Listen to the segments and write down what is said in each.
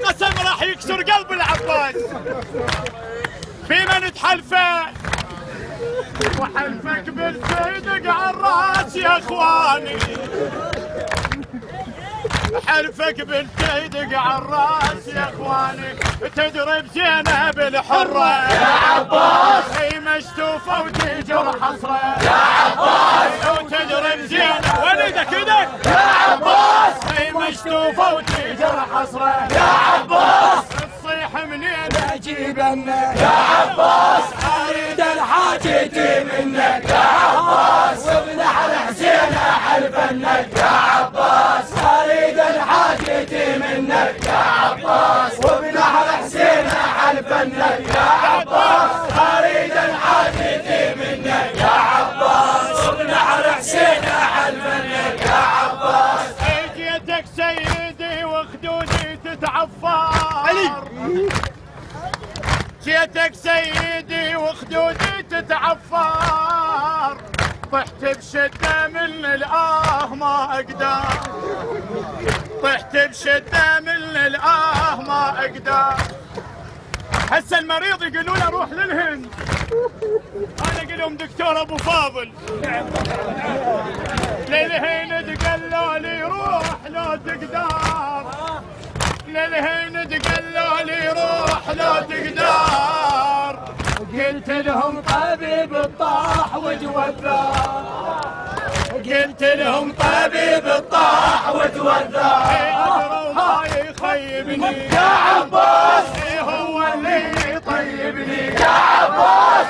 قسم راح يكسر قلب العباس فيما نتحلفه، وحلفك بالصدق عالراس يا اخواني، حلفك بالصدق عالراس يا اخواني. تدرب زينب الحره يا عباس، هي مشتوفه وتجر حصره يا عباس، وتدرب زينب ولدك ايدك يا عباس، هي مشتوفه وتجر حصره يا عباس، تصيح منين اجيبنك يا عباس، اريد الحاجتي منك يا عباس، وبنحر حسين احلفنك يا عباس، اريد الحاجتي منك يا عباس، وبنحر حسين احلفنك يا عباس، اريد الحاجتي منك يا عباس، وبنحر حسين احلفنك يا عباس. جيتك سيدي وخدودي تتعفر جيتك سيدي وخدودي تتعفر، طحت بشدة من الآه ما أقدر، طحت بشدة من الآه ما أقدر. هسه المريض يقولون اروح للهند، انا اقول لهم دكتور ابو فاضل للهند قالوا لي روح لو تقدر، للهند قالوا لي روح لو تقدر. قلت لهم طبيب الطاح وتوذى، قلت لهم طبيب الطاح وتوذى، ادروا ما يخيبني يا عباس، هو اللي يطيبني يا عباس،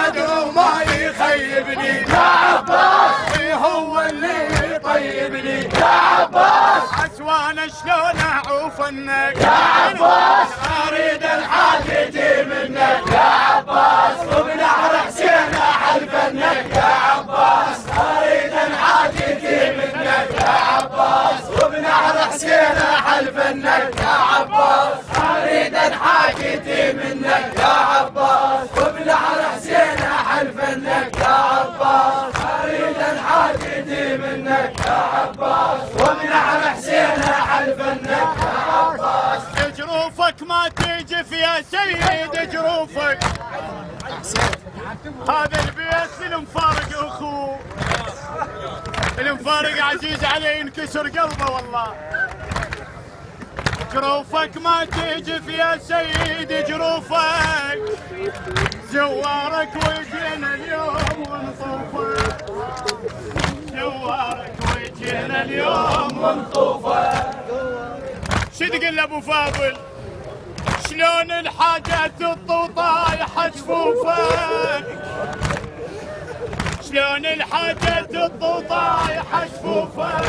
ادروا ما يخيبني يا عباس، هو اللي طيبني يا عباس، عسوانا شلون اعوفنك يا عباس، اريد الحاجتي منك يا عباس، وبنحر حسين احلفنك يا عباس، اريد الحاجتي منك يا عباس، وبنحر حسين احلفنك يا عباس، اريد الحاجتي منك يا عباس، وبنحر حسين احلفنك يا عباس، اريد الحاجتي منك يا عباس، وبنحر حسين احلفنك يا عباس. جروفك ما تجف يا سيد جروفك، هذا البيت المفارق اخوه، المفارق عزيز عليه ينكسر قلبه والله. جروفك ما تجف يا سيد جروفك، زوارك وجينا اليوم ونطوفك، زوارك وجينا اليوم ونطوفك. شو تقول لابو فاضل؟ شلون الحاجة تطو طايحة جفوفك، شلون الحاجة تطو طايحة جفوفك،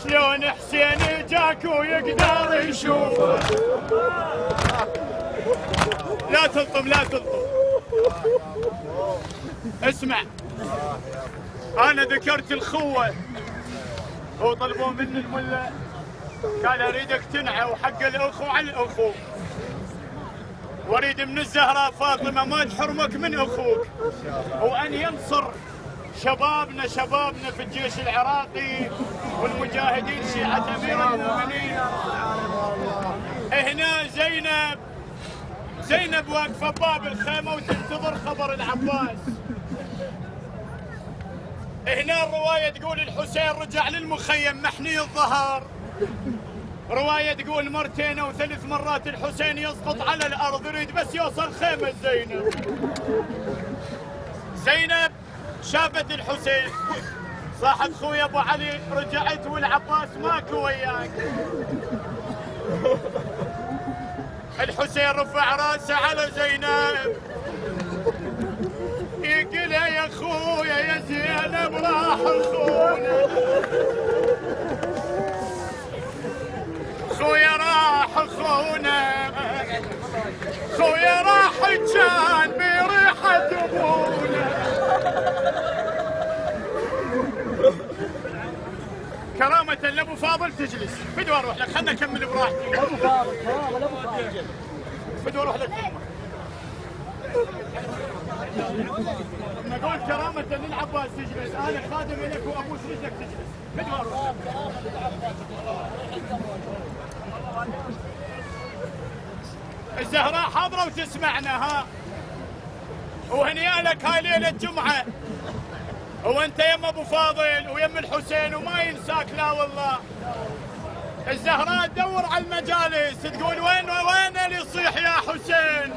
شلون حسين جاك ويقدر يشوفك. لا تلطم لا تلطم، اسمع انا ذكرت الخوة وطلبوا مني الملا، قال اريدك تنعى وحق الاخو على الاخو، واريد من الزهراء فاطمه ما تحرمك من اخوك، وان ينصر شبابنا في الجيش العراقي والمجاهدين شيعة امير المؤمنين. هنا زينب واقفه بباب الخيمه وتنتظر خبر العباس. هنا الروايه تقول الحسين رجع للمخيم محني الظهر، رواية تقول مرتين أو 3 مرات الحسين يسقط على الأرض يريد بس يوصل خيمة زينب شافت الحسين، صاحت خويا أبو علي رجعت والعباس ماكو وياك. الحسين رفع راسه على زينب يقول يا خويا يا زينب راح اخونا، خويا راح اخونا، خويا راح كان بريحة ابونا. كرامة لابو فاضل تجلس، بدو اروح لك خلنا نكمل براحتي. ابو فاضل كرامة لابو فاضل، بدو اروح لك. نقول كرامة للعباس تجلس، انا خادم لك وابوس رجلك تجلس، بدو اروح لك. الزهراء حاضرة وتسمعنا ها، وهنيالك هاي ليلة جمعة، وانت يم ابو فاضل ويم الحسين وما ينساك لا والله. الزهراء تدور على المجالس تقول وين اللي يصيح يا حسين؟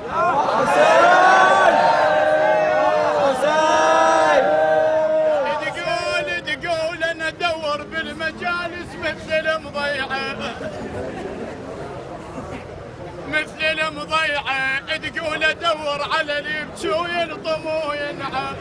تقول انا ادور بالمجالس مثل المضيعه، مثل المضيعه، تقول ادور على اللي يبكي ويلطم وينعم.